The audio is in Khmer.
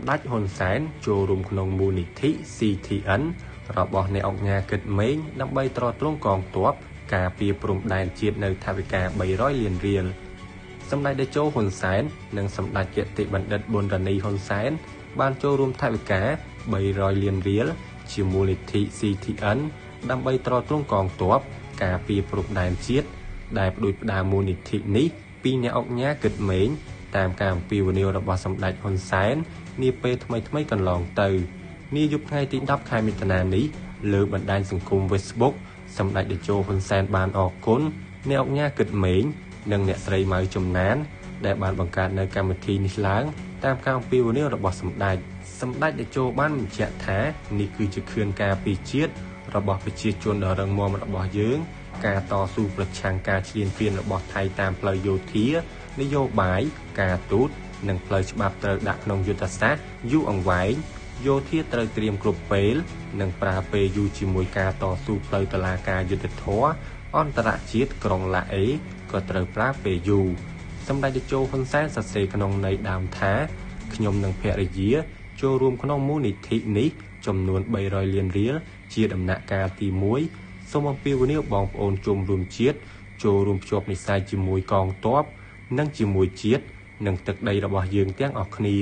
សម្ដេចហ៊ុនសែនចូលរួមក្នុងមូលនិធិ CTN របស់អ្នកអង្គការគិតមេងដើម្បីទ្រទ្រង់កងទ័ពការពារព្រំដែនជាតិនៅថវិកា300លានរៀលសម្ដេចតេជោហ៊ុនសែននិងសម្ដេចគតិបណ្ឌិតប៊ុនរ៉ានីហ៊ុនសែនបានចូលរួមថវិកា300លានរៀលជាមូលនិធិ CTN ដើម្បីទ្រទ្រង់កងទ័ពការពារព្រំដែនជាតិដែលផ្ដួចផ្ដើមមូលនិធិនេះពីអ្នកអង្គការគិតមេងតាមការអំពាវនាវរបស់សម្ដេចហ៊ុនសែននាពេលថ្មីកន្លងទៅនាយប់ថ្ងៃទី10ខែមិថុនានេះលើបណ្ដាញសង្គម Facebook សម្ដេចតេជោហ៊ុនសែនបានអរគុណអ្នកអង្គការគិតមេងនិងអ្នកស្រីម៉ៅចំណានដែលបានបង្កើតនៅកម្មវិធីនេះឡើងតាមការអំពាវនាវរបស់សម្ដេចតេជោបានបញ្ជាក់ថានេះគឺជាខឿនការពារជាតិរបស់ប្រជាជនដ៏រឹងមាំរបស់យើងការតស៊ូប្រឆាំងការឈ្លានពានរបស់ថៃតាមផ្លូវយោធានយោបាយការទូតនិងផ្លូវច្បាប់ត្រូវដាក់ក្នុងយុទ្ធសាស្ត្រយូរអង្វែងយោធាត្រូវត្រៀមគ្រប់ពេលនិងប្រើពេលយូរជាមួយការតស៊ូផ្លូវតុលាការយុត្តិធម៌អន្តរជាតិក្រុងឡាអេក៏ត្រូវប្រើពេលយូរសម្ដេចតេជោហ៊ុនសែនសរសេរក្នុងន័យដើមថាខ្ញុំនិងភរិយាចូលរួមក្នុងមូលនិធិនេះចំនួន300លានរៀលជាដំណាក់កាលទី1សូមអំពាវនាវបងប្អូនជនរួមជាតិចូលរួមភ្ជាប់និស្ស័យជាមួយកងទ័ពនិងជាមួយជាតិនិងទឹកដីរបស់យើងទាំងអស់គ្នា